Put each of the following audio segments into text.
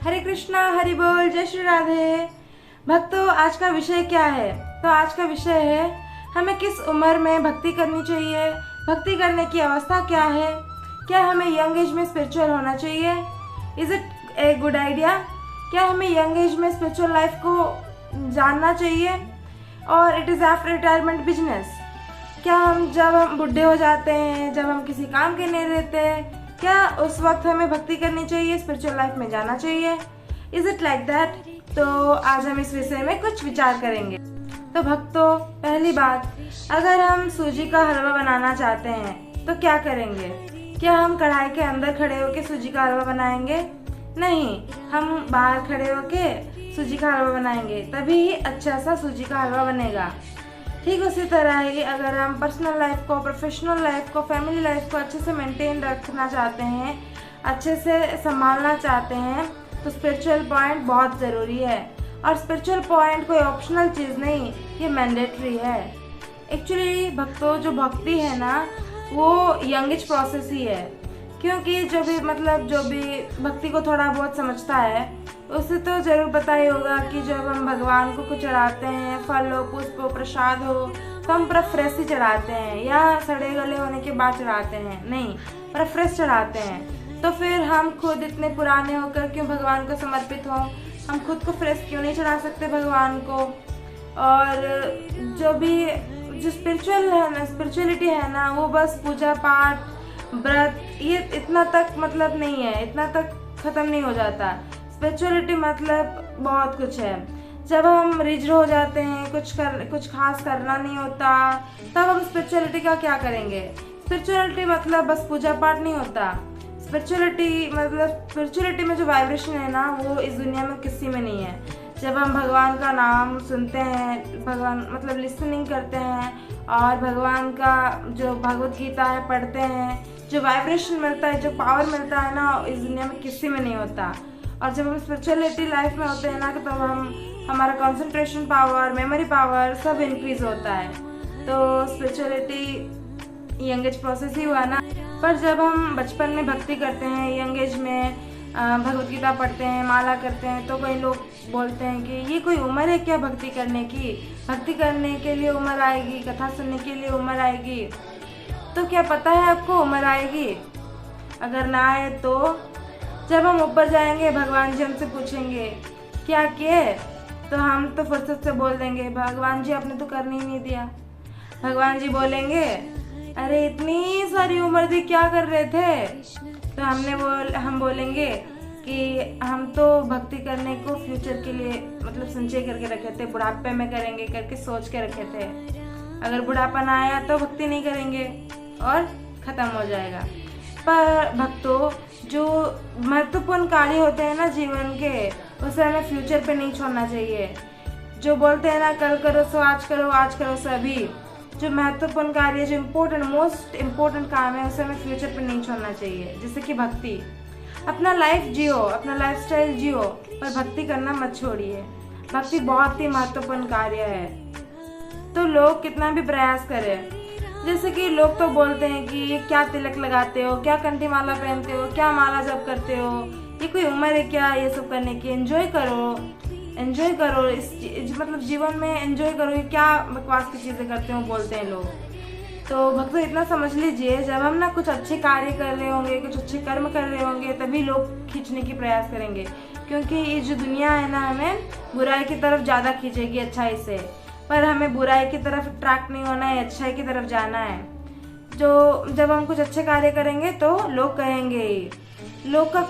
हरे कृष्णा, हरि बोल, जय श्री राधे। भक्तों, आज का विषय क्या है? तो आज का विषय है हमें किस उम्र में भक्ति करनी चाहिए, भक्ति करने की अवस्था क्या है, क्या हमें यंग एज में स्पिरिचुअल होना चाहिए, is it a good idea, क्या हमें यंग एज में स्पिरिचुअल लाइफ को जानना चाहिए, और it is after retirement business. क्या जब हम बूढ़े हो जाते हैं, जब हम किसी काम के नहीं रहते, क्या उस वक्त हमें भक्ति करनी चाहिए, स्पिरिचुअल लाइफ में जाना चाहिए? Is it like that? तो आज हम इस विषय में कुछ विचार करेंगे। तो भक्तों, पहली बात, अगर हम सूजी का हलवा बनाना चाहते हैं तो क्या करेंगे? क्या हम कढ़ाई के अंदर खड़े होकर सूजी का हलवा बनाएंगे? नहीं, हम बाहर खड़े होकर सूजी का हलवा बनाएंगे, तभी ही अच्छा सा सूजी का हलवा बनेगा। ठीक उसी तरह ही अगर हम पर्सनल लाइफ को, प्रोफेशनल लाइफ को, फैमिली लाइफ को अच्छे से मेंटेन रखना चाहते हैं, अच्छे से संभालना चाहते हैं, तो स्पिरिचुअल पॉइंट बहुत ज़रूरी है। और स्पिरिचुअल पॉइंट कोई ऑप्शनल चीज़ नहीं, ये मैंडेटरी है। एक्चुअली भक्तों, जो भक्ति है ना, वो यंग एज प्रोसेस ही है। क्योंकि जो भी भक्ति को थोड़ा बहुत समझता है, उसे तो जरूर पता ही होगा कि जब हम भगवान को कुछ चढ़ाते हैं, फल हो, पुष्प हो, प्रसाद हो, तो हम पूरा फ्रेश ही चढ़ाते हैं, या सड़े गले होने के बाद चढ़ाते हैं? नहीं, पूरा फ्रेश चढ़ाते हैं। तो फिर हम खुद इतने पुराने होकर क्यों भगवान को समर्पित हों? हम खुद को फ्रेश क्यों नहीं चढ़ा सकते भगवान को? और जो स्पिरिचुअल है ना, स्पिरिचुअलिटी है ना, वो बस पूजा पाठ, व्रत, ये इतना तक नहीं है, इतना तक खत्म नहीं हो जाता। स्पिरिचुअलिटी बहुत कुछ है। जब हम रिज हो जाते हैं, कुछ खास करना नहीं होता, तब हम स्पिरिचुअलिटी का क्या करेंगे? स्पिरिचुअलिटी बस पूजा पाठ नहीं होता। स्पिरिचुअलिटी में जो वाइब्रेशन है ना, वो इस दुनिया में किसी में नहीं है। जब हम भगवान का नाम सुनते हैं, भगवान लिसनिंग करते हैं, और भगवान का जो भगवत गीता है पढ़ते हैं, जो वाइब्रेशन मिलता है, जो पावर मिलता है ना, इस दुनिया में किसी में नहीं होता। और जब हम स्पिरिचुअलिटी लाइफ में होते हैं ना, तो हमारा कंसंट्रेशन पावर, मेमोरी पावर सब इंक्रीज होता है। तो स्पिरिचुअलिटी यंग एज प्रोसेस ही हुआ ना। पर जब हम बचपन में भक्ति करते हैं, यंग एज में भगवत गीता पढ़ते हैं, माला करते हैं, तो कई लोग बोलते हैं कि ये कोई उम्र है क्या भक्ति करने की? भक्ति करने के लिए उम्र आएगी, कथा सुनने के लिए उम्र आएगी? तो क्या पता है आपको उम्र आएगी? अगर ना आए तो जब हम ऊपर जाएंगे, भगवान जी हमसे पूछेंगे क्या किए, तो हम तो फुर्सत से बोल देंगे, भगवान जी आपने तो करने ही नहीं दिया। भगवान जी बोलेंगे, अरे इतनी सारी उम्र दी, क्या कर रहे थे? तो हम बोलेंगे कि हम तो भक्ति करने को फ्यूचर के लिए संचय करके रखे थे, बुढ़ापे में करेंगे करके सोच के रखे थे। अगर बुढ़ापा ना आया तो भक्ति नहीं करेंगे और खत्म हो जाएगा। पर भक्तों, जो महत्वपूर्ण कार्य होते हैं ना जीवन के, उसे हमें फ्यूचर पे नहीं छोड़ना चाहिए। जो बोलते हैं ना, कल करो सो आज करो, आज करो सो अभी। जो महत्वपूर्ण कार्य, जो मोस्ट इम्पोर्टेंट काम है, उसे हमें फ्यूचर पे नहीं छोड़ना चाहिए। जैसे कि भक्ति, अपना लाइफ जियो, अपना लाइफस्टाइल जियो, पर भक्ति करना मत छोड़िए। भक्ति बहुत ही महत्वपूर्ण कार्य है। तो लोग कितना भी प्रयास करें, जैसे कि लोग तो बोलते हैं कि क्या तिलक लगाते हो, क्या कंठी माला पहनते हो, क्या माला जप करते हो, ये कोई उम्र है क्या ये सब करने की? एंजॉय करो इस जीवन में एंजॉय करो। ये क्या बकवास की चीज़ें करते हो, बोलते हैं लोग। तो भक्तों, इतना समझ लीजिए, जब हम ना कुछ अच्छे कार्य कर रहे होंगे, कुछ अच्छे कर्म कर रहे होंगे, तभी लोग खींचने की प्रयास करेंगे। क्योंकि ये जो दुनिया है ना, हमें बुराई की तरफ ज़्यादा खींचेगी अच्छाई से। पर हमें बुराई की तरफ अट्रैक्ट नहीं होना है, अच्छाई की तरफ जाना है। जब हम कुछ अच्छे कार्य करेंगे तो लोग कहेंगे ही, लोग का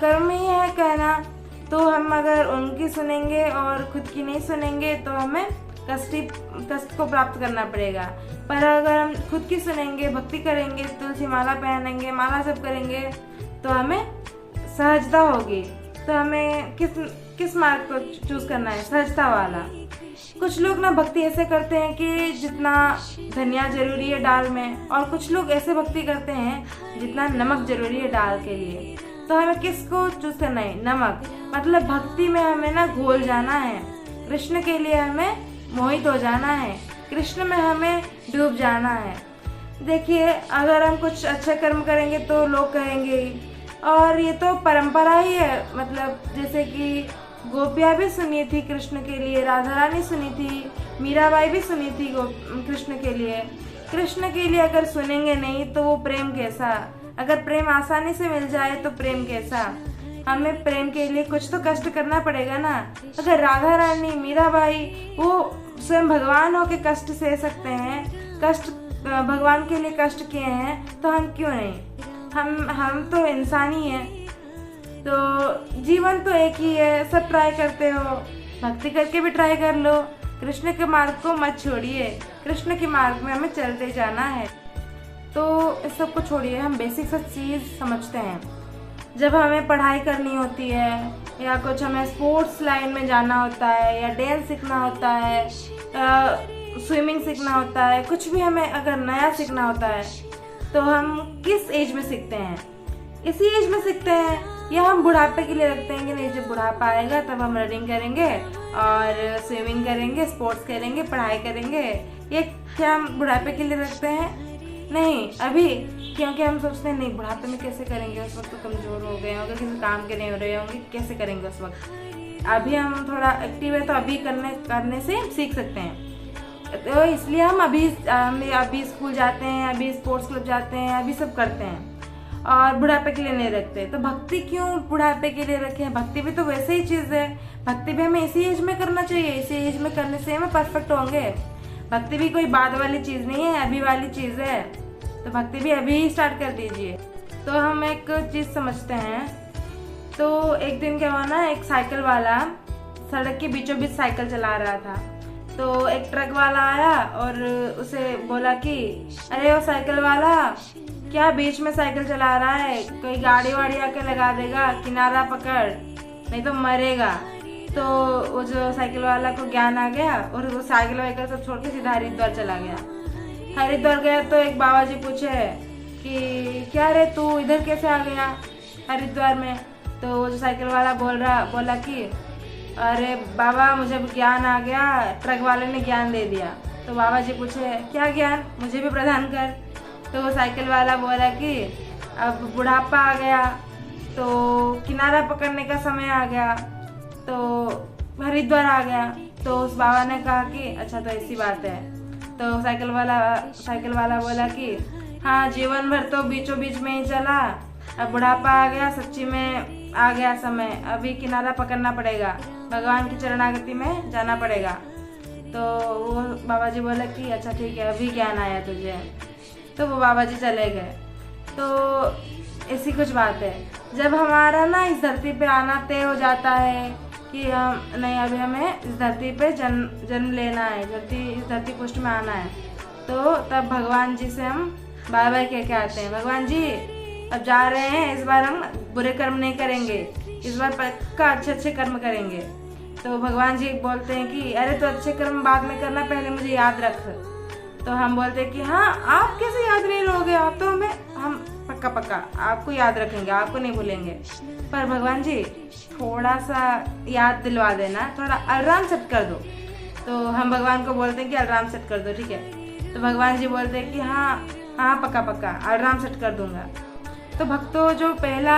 कर्म ही है कहना। तो हम अगर उनकी सुनेंगे और खुद की नहीं सुनेंगे, तो हमें कष्ट को प्राप्त करना पड़ेगा। पर अगर हम खुद की सुनेंगे, भक्ति करेंगे, तुलसी माला पहनेंगे, माला जप करेंगे, तो हमें सहजता होगी। तो हमें किस मार्ग को चूज करना है? सहजता वाला। कुछ लोग ना भक्ति ऐसे करते हैं कि जितना धनिया जरूरी है दाल में, और कुछ लोग ऐसे भक्ति करते हैं जितना नमक जरूरी है दाल के लिए। तो हमें किसको चूज करना है? नमक। भक्ति में हमें ना घोल जाना है, कृष्ण के लिए हमें मोहित हो जाना है, कृष्ण में हमें डूब जाना है। देखिए, अगर हम कुछ अच्छा कर्म करेंगे तो लोग कहेंगे और ये तो परंपरा ही है, मतलब जैसे कि गोपियाँ भी सुनी थी कृष्ण के लिए, राधा रानी सुनी थी, मीराबाई भी सुनी थी कृष्ण के लिए। कृष्ण के लिए अगर सुनेंगे नहीं तो वो प्रेम कैसा? अगर प्रेम आसानी से मिल जाए तो प्रेम कैसा? हमें प्रेम के लिए कुछ तो कष्ट करना पड़ेगा ना। अगर राधा रानी, मीराबाई वो स्वयं भगवान होके कष्ट सह सकते हैं, कष्ट भगवान के लिए कष्ट किए हैं, तो हम क्यों नहीं? हम तो इंसान ही हैं। तो जीवन तो एक ही है, सब ट्राई करते हो, भक्ति करके भी ट्राई कर लो। कृष्ण के मार्ग को मत छोड़िए, कृष्ण के मार्ग में हमें चलते जाना है। तो इस सब को छोड़िए, हम बेसिक सा चीज़ समझते हैं। जब हमें पढ़ाई करनी होती है या कुछ हमें स्पोर्ट्स लाइन में जाना होता है या डांस सीखना होता है, स्विमिंग सीखना होता है, कुछ भी हमें अगर नया सीखना होता है तो हम किस एज में सीखते हैं? इसी एज में सीखते हैं, या हम बुढ़ापे के लिए रखते हैं कि नहीं जब बुढ़ापा आएगा तब हम रनिंग करेंगे और स्विमिंग करेंगे, स्पोर्ट्स करेंगे, पढ़ाई करेंगे? ये क्या हम बुढ़ापे के लिए रखते हैं? नहीं, अभी, क्योंकि हम सोचते हैं नहीं बुढ़ापे में कैसे करेंगे, उस वक्त तो कमज़ोर हो गए होंगे, किसी काम के नहीं हो रहे होंगे, कैसे करेंगे उस वक्त? अभी हम थोड़ा एक्टिव है तो अभी करने से सीख सकते हैं। तो इसलिए हम अभी स्कूल जाते हैं, अभी स्पोर्ट्स क्लब जाते हैं, अभी सब करते हैं और बुढ़ापे के लिए नहीं रखते। तो भक्ति क्यों बुढ़ापे के लिए रखें? भक्ति भी तो वैसे ही चीज़ है, भक्ति भी हमें इसी एज में करना चाहिए, इसी एज में करने से हम परफेक्ट होंगे। भक्ति भी कोई बाद वाली चीज़ नहीं है, अभी वाली चीज़ है, तो भक्ति भी अभी ही स्टार्ट कर दीजिए। तो हम एक चीज़ समझते हैं। तो एक दिन क्या हुआ ना, एक साइकिल वाला सड़क के बीचों बीच साइकिल चला रहा था। तो एक ट्रक वाला आया और उसे बोला कि अरे वो साइकिल वाला, क्या बीच में साइकिल चला रहा है, कोई गाड़ी वाड़ी आके लगा देगा, किनारा पकड़, नहीं तो मरेगा। तो वो जो साइकिल वाला को ज्ञान आ गया और वो साइकिल वाइकिल सब छोड़ के सीधा हरिद्वार चला गया। हरिद्वार गया तो एक बाबा जी पूछे कि क्या रे तू इधर कैसे आ गया हरिद्वार में? तो वो जो साइकिल वाला बोला कि अरे बाबा मुझे ज्ञान आ गया, ट्रक वाले ने ज्ञान दे दिया। तो बाबा जी पूछे क्या ज्ञान, मुझे भी प्रदान कर। तो वो साइकिल वाला बोला कि अब बुढ़ापा आ गया तो किनारा पकड़ने का समय आ गया, तो हरिद्वार आ गया। तो उस बाबा ने कहा कि अच्छा तो ऐसी बात है। तो साइकिल वाला बोला कि हाँ जीवन भर तो बीचों बीच में ही चला, अब बुढ़ापा आ गया, सच्ची में आ गया समय, अभी किनारा पकड़ना पड़ेगा, भगवान की चरणागति में जाना पड़ेगा। तो वो बाबा जी बोला कि अच्छा ठीक है, अभी ज्ञान आया तुझे। तो वो बाबा जी चले गए। तो ऐसी कुछ बात है, जब हमारा ना इस धरती पे आना तय हो जाता है कि हम नहीं अभी हमें इस धरती पे जन्म लेना है, इस धरती पुष्ट में आना है, तो तब भगवान जी से हम बाय बाय कह के आते हैं। भगवान जी अब जा रहे हैं, इस बार हम बुरे कर्म नहीं करेंगे, इस बार पक्का अच्छे कर्म करेंगे। तो भगवान जी बोलते हैं कि अरे तो अच्छे कर्म बाद में करना, पहले मुझे याद रख। तो हम बोलते हैं कि हाँ आप कैसे याद नहीं रहोगे, आप तो हम पक्का आपको याद रखेंगे, आपको नहीं भूलेंगे। पर भगवान जी थोड़ा सा याद दिलवा देना, थोड़ा अलार्म सेट कर दो। तो हम भगवान को बोलते हैं कि अलार्म सेट कर दो, ठीक है। तो भगवान जी बोलते हैं कि हाँ पक्का अलार्म सेट कर दूंगा। तो भक्तों जो पहला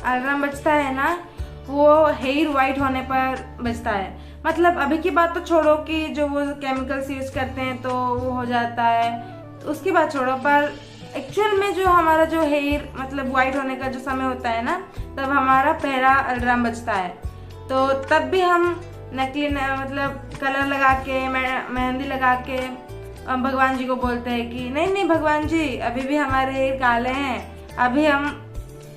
अलार्म बजता है ना, वो हेयर वाइट होने पर बजता है। मतलब अभी की बात तो छोड़ो कि जो वो केमिकल्स यूज करते हैं तो वो हो जाता है, तो उसकी बात छोड़ो, पर एक्चुअल में जो हमारा जो हेयर मतलब वाइट होने का जो समय होता है ना, तब हमारा पहला अलार्म बजता है। तो तब भी हम नकली मतलब कलर लगा के, मेहंदी लगा के भगवान जी को बोलते हैं कि नहीं भगवान जी अभी भी हमारे हेयर काले हैं, अभी हम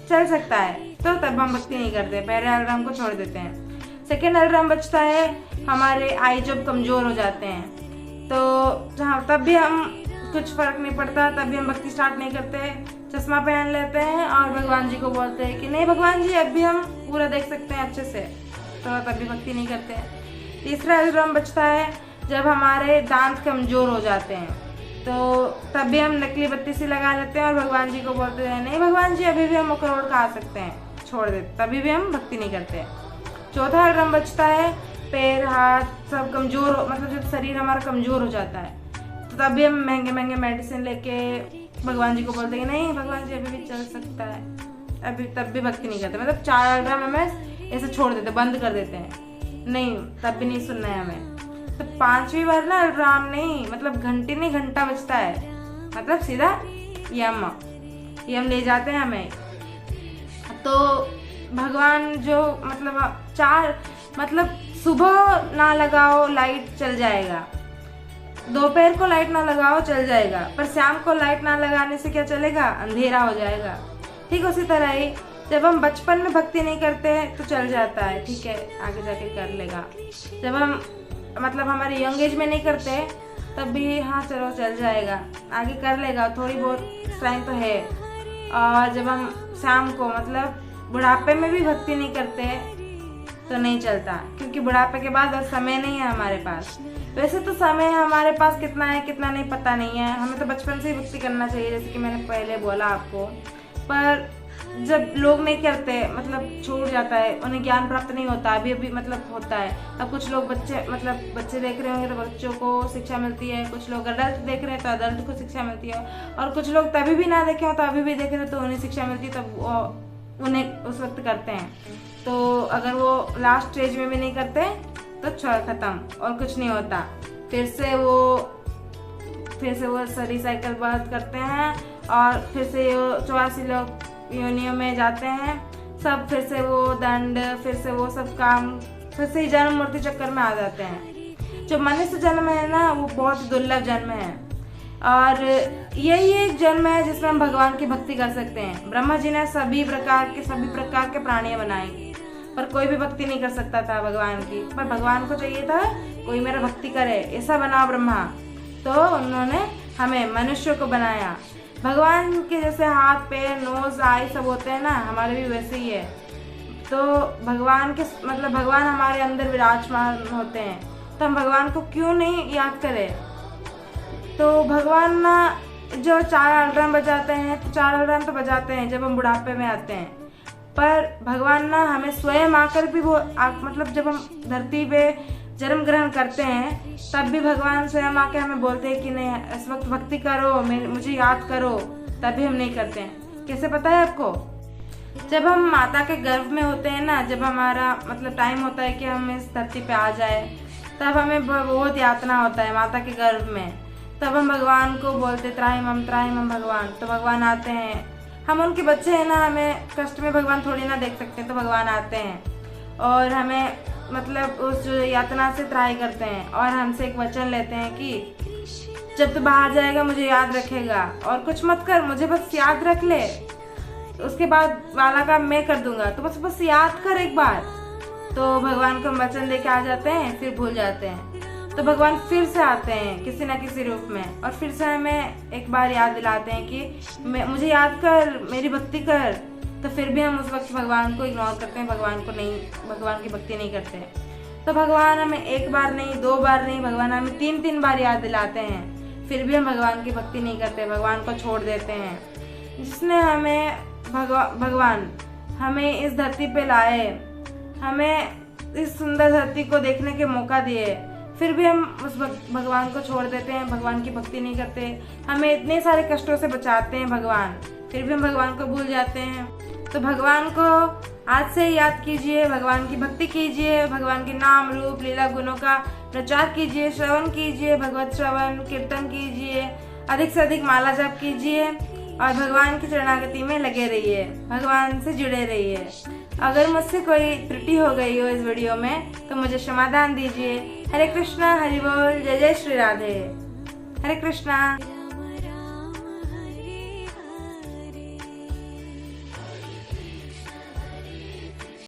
चल सकता है। तो तब हम भक्ति नहीं करते, पहले अलार्म को छोड़ देते हैं। सेकेंड अलार्म बजता है, हमारे आई जब कमज़ोर हो जाते हैं, तो जहाँ तब भी हम कुछ फर्क नहीं पड़ता, तब भी हम भक्ति स्टार्ट नहीं करते, चश्मा पहन लेते हैं और भगवान जी को बोलते हैं कि नहीं भगवान जी अभी हम पूरा देख सकते हैं अच्छे से, तो तब भी भक्ति नहीं करते। तीसरा अलार्म बजता है जब हमारे दांत कमज़ोर हो जाते हैं, तो तब भी हम नकली बत्ती सी लगा लेते हैं और भगवान जी को बोलते हैं नहीं भगवान जी अभी भी हम अखरोट खा सकते हैं, छोड़ देते, तभी भी हम भक्ति नहीं करते। चौथा अलार्म बजता है, पैर हाथ सब कमज़ोर हो, मतलब जब शरीर हमारा कमज़ोर हो जाता है, तो तब भी हम महंगे मेडिसिन लेके भगवान जी को बोलते हैं नहीं भगवान जी अभी भी चल सकता है, अभी तब भी भक्ति नहीं करते, मतलब 4 अलार्म हमें ऐसे छोड़ देते, बंद कर देते हैं, नहीं तब भी नहीं सुनना है हमें। तो 5वीं बार ना अलार्म नहीं, मतलब घंटी नहीं घंटा बजता है, मतलब सीधा यम ले जाते हैं हमें। तो भगवान जो मतलब सुबह ना लगाओ लाइट चल जाएगा, दोपहर को लाइट ना लगाओ चल जाएगा, पर शाम को लाइट ना लगाने से क्या चलेगा, अंधेरा हो जाएगा। ठीक उसी तरह ही जब हम बचपन में भक्ति नहीं करते हैं तो चल जाता है, ठीक है आगे जाके कर लेगा। जब हम मतलब हमारे यंग एज में नहीं करते तब भी हाँ चलो चल जाएगा, आगे कर लेगा, थोड़ी बहुत टाइम तो है। और जब हम शाम को मतलब बुढ़ापे में भी भक्ति नहीं करते तो नहीं चलता, क्योंकि बुढ़ापे के बाद और समय नहीं है हमारे पास। वैसे तो समय हमारे पास कितना है कितना नहीं पता नहीं है, हमें तो बचपन से ही भक्ति करना चाहिए, जैसे कि मैंने पहले बोला आपको। पर जब लोग नहीं करते मतलब छूट जाता है, उन्हें ज्ञान प्राप्त नहीं होता, अभी मतलब होता है। अब कुछ लोग बच्चे देख रहे होंगे तो बच्चों को शिक्षा मिलती है, कुछ लोग अडल्ट देख रहे हैं तो अडल्ट को शिक्षा मिलती है, और कुछ लोग तभी भी ना देखे हो तो अभी भी देख रहे तो उन्हें शिक्षा मिलती है, तब वो उन्हें उस वक्त करते हैं। तो अगर वो लास्ट स्टेज में भी नहीं करते तो खत्म और कुछ नहीं होता, फिर से वो सरी साइकिल बंद करते हैं और फिर से 84 लोग योनियों में जाते हैं, सब फिर से वो दंड, फिर से वो सब काम, फिर से ही जन्म मूर्ति चक्कर में आ जाते हैं। जो मनुष्य जन्म है ना वो बहुत दुर्लभ जन्म है, और यही एक जन्म है जिसमें हम भगवान की भक्ति कर सकते हैं। ब्रह्मा जी ने सभी प्रकार के प्राणी बनाए, पर कोई भी भक्ति नहीं कर सकता था भगवान की, पर भगवान को चाहिए था कोई मेरा भक्ति करे, ऐसा बना ब्रह्मा। तो उन्होंने हमें मनुष्य को बनाया। भगवान के जैसे हाथ पैर नोज आई सब होते हैं ना, हमारे भी वैसे ही है। तो भगवान हमारे अंदर विराजमान होते हैं, तो हम भगवान को क्यों नहीं याद करें। तो भगवान ना जो 4 अलार्म बजाते हैं, तो 4 अलार्म तो बजाते हैं जब हम बुढ़ापे में आते हैं, पर भगवान ना हमें स्वयं आकर भी जब हम धरती पे जन्म ग्रहण करते हैं तब भी भगवान स्वयं आके हमें बोलते हैं कि नहीं इस वक्त भक्ति करो, मुझे याद करो, तभी हम नहीं करते हैं। कैसे पता है आपको? जब हम माता के गर्भ में होते हैं ना, जब हमारा टाइम होता है कि हम इस धरती पे आ जाए, तब हमें बहुत यातना होता है माता के गर्भ में। तब हम भगवान को बोलते त्राहिमाम भगवान, तो भगवान आते हैं। हम उनके बच्चे हैं ना, हमें कष्ट में भगवान थोड़ी ना देख सकते, तो भगवान आते हैं और हमें उस यातना से त्राही करते हैं, और हमसे एक वचन लेते हैं कि जब तू बाहर जाएगा मुझे याद रखेगा, और कुछ मत कर, मुझे बस याद रख ले, उसके बाद वाला काम मैं कर दूंगा, तो बस याद कर एक बार। तो भगवान को वचन देके आ जाते हैं, फिर भूल जाते हैं। तो भगवान फिर से आते हैं किसी न किसी रूप में, और फिर से हमें एक बार याद दिलाते हैं कि मुझे याद कर, मेरी भक्ति कर। तो फिर भी हम उस वक्त भगवान को इग्नोर करते हैं, भगवान की भक्ति नहीं करते। तो भगवान हमें 1 बार नहीं 2 बार नहीं, भगवान हमें 3 बार याद दिलाते हैं, फिर भी हम भगवान की भक्ति नहीं करते, भगवान को छोड़ देते हैं। जिसने हमें भगवान हमें इस धरती पे लाए, हमें इस सुंदर धरती को देखने के मौका दिए, फिर भी हम उस भगवान को छोड़ देते हैं, भगवान की भक्ति नहीं करते। हमें इतने सारे कष्टों से बचाते हैं भगवान, फिर भी हम भगवान को भूल जाते हैं। तो भगवान को आज से याद कीजिए, भगवान की भक्ति कीजिए, भगवान के नाम रूप लीला गुणों का प्रचार कीजिए, श्रवण कीजिए, भगवत श्रवण कीर्तन कीजिए, अधिक से अधिक माला जाप कीजिए, और भगवान की शरणागति में लगे रहिए, भगवान से जुड़े रहिए। अगर मुझसे कोई त्रुटि हो गई हो इस वीडियो में तो मुझे क्षमादान दीजिए। हरे कृष्णा, हरि बोल, जय जय श्री राधे। हरे कृष्णा।